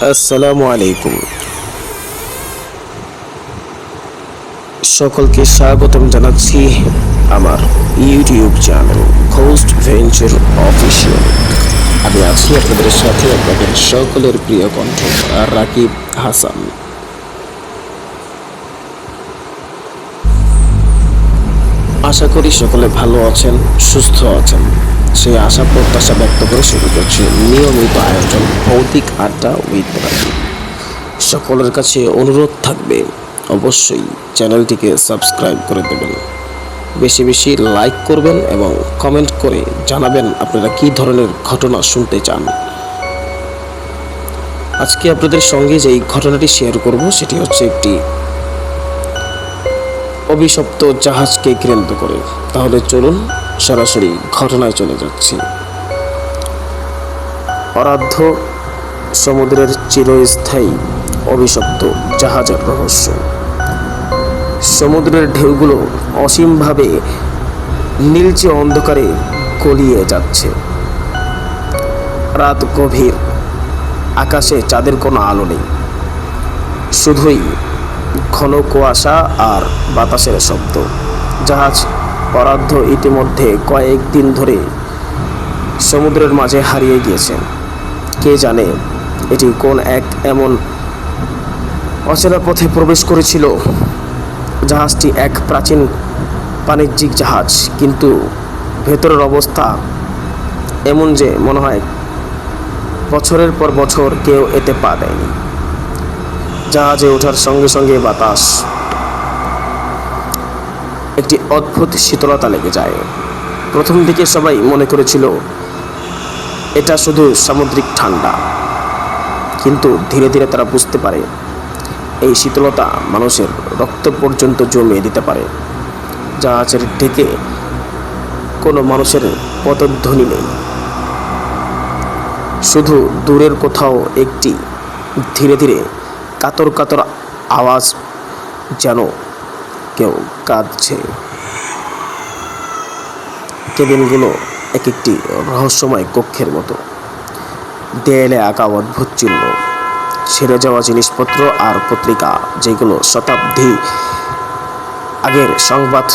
আসসালামু আলাইকুম। সকলকে স্বাগতম জানাচ্ছি আমার YouTube channel ghost venture official. আমি আছি আপনাদের সাথে, আপনাদের সকলের প্রিয় কণ্ঠ রাকিব হাসান। আশা করি সকলে ভালো আছেন, সুস্থ আছেন, সেই আশা প্রত্যাশা ব্যক্ত করে শুরু করছি নিয়মিত আয়োজন ভৌতিক আড্ডা উইথ রাকিব। সকলের কাছে অনুরোধ থাকবে, অবশ্যই চ্যানেলটিকে সাবস্ক্রাইব করে দেবেন, বেশি বেশি লাইক করবেন এবং কমেন্ট করে জানাবেন আপনারা কী ধরনের ঘটনা শুনতে চান। আজকে আপনাদের সঙ্গে যেই ঘটনাটি শেয়ার করব সেটি হচ্ছে একটি অভিশপ্ত জাহাজকে কেন্দ্র করে। তাহলে চলুন সরাসরি ঘটনায় চলে যাচ্ছি। অরাধ্য সমুদ্রের চিরস্থায়ী অভিশপ্ত জাহাজের রহস্য। সমুদ্রের ঢেউগুলো অসীমভাবে নীলচে অন্ধকারে গলিয়ে যাচ্ছে। রাত গভীর, আকাশে চাঁদের কোনো আলো নেই, শুধুই ঘন কুয়াশা আর বাতাসের শব্দ। জাহাজ অরাধ্য ইতিমধ্যে কয়েকদিন ধরে সমুদ্রের মাঝে হারিয়ে গিয়েছে। কে জানে এটি কোন এক এমন অচেনা পথে প্রবেশ করেছিল। জাহাজটি এক প্রাচীন বাণিজ্যিক জাহাজ, কিন্তু ভেতরের অবস্থা এমন যে মনে হয় বছরের পর বছর কেউ এতে পা দেয়নি। জাহাজে ওঠার সঙ্গে সঙ্গে বাতাস একটি অদ্ভুত শীতলতা লেগে যায়। প্রথম দিকে সবাই মনে করেছিল এটা শুধু সামুদ্রিক ঠান্ডা, কিন্তু ধীরে ধীরে তারা বুঝতে পারে এই শীতলতা মানুষের রক্ত পর্যন্ত জমিয়ে দিতে পারে। জাহাজের ডেকে কোনো মানুষের পদধ্বনি নেই, শুধু দূরের কোথাও একটি ধীরে ধীরে কাতর কাতর আওয়াজ, যেন কেউ কাঁদছে। কেবিনগুলো এক একটি রহস্যময় কক্ষের মতো, দেয়ালে আঁকা অদ্ভুত চিহ্ন, ছেড়ে যাওয়া জিনিসপত্র আর পত্রিকা যেগুলো শতাব্দী আগের সংবাদ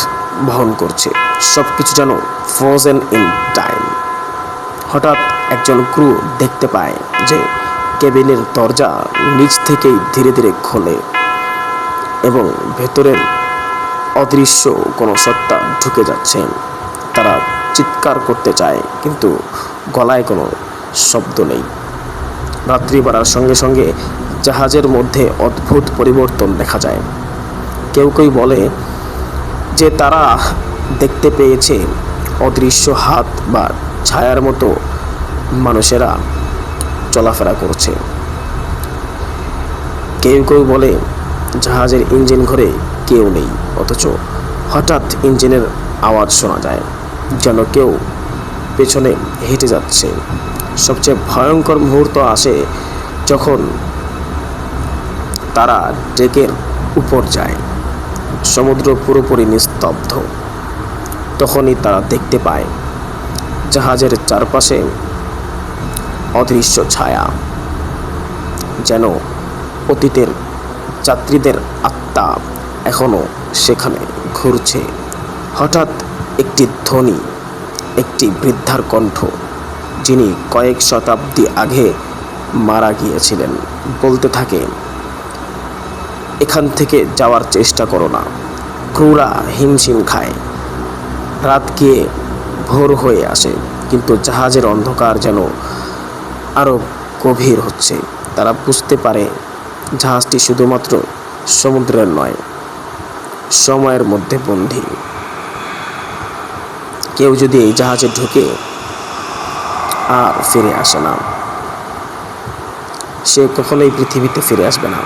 বহন করছে। সব কিছু যেন ফ্রোজেন ইন টাইম। হঠাৎ একজন ক্রু দেখতে পায় যে কেবিনের দরজা নিচ থেকেই ধীরে ধীরে খোলে এবং ভেতরের অদৃশ্য কোনো সত্তা ঢুকে যাচ্ছে। তারা চিৎকার করতে চায়, কিন্তু গলায় কোনো শব্দ নেই। রাত্রি বাড়ার সঙ্গে সঙ্গে জাহাজের মধ্যে অদ্ভুত পরিবর্তন দেখা যায়। কেউ কেউ বলে যে তারা দেখতে পেয়েছে অদৃশ্য হাত বা ছায়ার মতো মানুষেরা চলাফেরা করছে। কেউ কেউ বলে জাহাজের ইঞ্জিন ঘরে কেউ নেই, অথচ হঠাৎ ইঞ্জিনের আওয়াজ শোনা যায়, যেন কেউ পেছনে হেঁটে যাচ্ছে। সবচেয়ে ভয়ঙ্কর মুহূর্ত আসে যখন তারা ডেকের উপর যায়। সমুদ্র পুরোপুরি নিস্তব্ধ। তখনই তারা দেখতে পায় জাহাজের চারপাশে অদৃশ্য ছায়া, যেন অতীতের যাত্রীদের আত্মা এখনও সেখানে ঘুরছে। হঠাৎ একটি ধ্বনি, একটি বৃদ্ধার কণ্ঠ, যিনি কয়েক শতাব্দী আগে মারা গিয়েছিলেন, বলতে থাকে, এখান থেকে যাওয়ার চেষ্টা করো না। ক্রুরা হিমশিম খায়। রাত গিয়ে ভোর হয়ে আসে, কিন্তু জাহাজের অন্ধকার যেন আরও গভীর হচ্ছে। তারা বুঝতে পারে জাহাজটি শুধুমাত্র সমুদ্রের নয়, সময়ের মধ্যে বন্দী। কেউ যদি এই জাহাজে ঢুকে আর ফিরে আসে না, সে কখনোই পৃথিবীতে ফিরে আসবে না।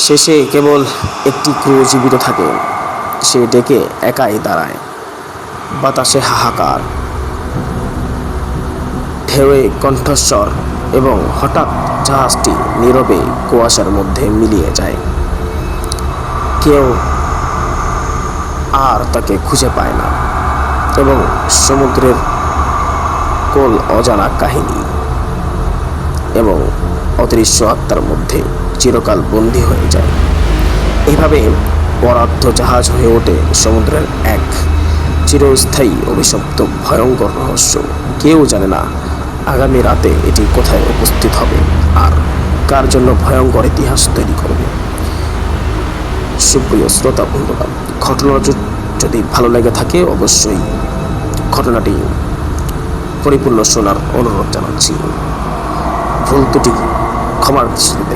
শেষে কেবল একটি ক্রু জীবিত থাকে। সে ডেকে একাই দাঁড়ায়। বাতাসে হাহাকার, ঢেউয়ে কণ্ঠস্বর, এবং হঠাৎ জাহাজটি নীরবে কুয়াশার মধ্যে মিলিয়ে যায়। কেউ আর তাকে খুঁজে পায় না, এবং সমুদ্রের কোল অজানা কাহিনী। এবং অদৃশ্য আত্মার মধ্যে চিরকাল বন্দী হয়ে যায়। এভাবে পরার্ধ জাহাজ হয়ে ওঠে সমুদ্রের এক চিরস্থায়ী অভিশপ্ত ভয়ঙ্কর রহস্য। কেউ জানে না আগামী রাতে এটি কোথায় উপস্থিত হবে আর কার জন্য ভয়ঙ্কর ইতিহাস তৈরি করবে। সুপ্রিয় শ্রোতা বন্ধুরা, ঘটনা যদি ভালো লেগে থাকে অবশ্যই ঘটনাটি পরিপূর্ণ শোনার অনুরোধ জানাচ্ছি। ভুল ত্রুটি ক্ষমার দৃষ্টিতে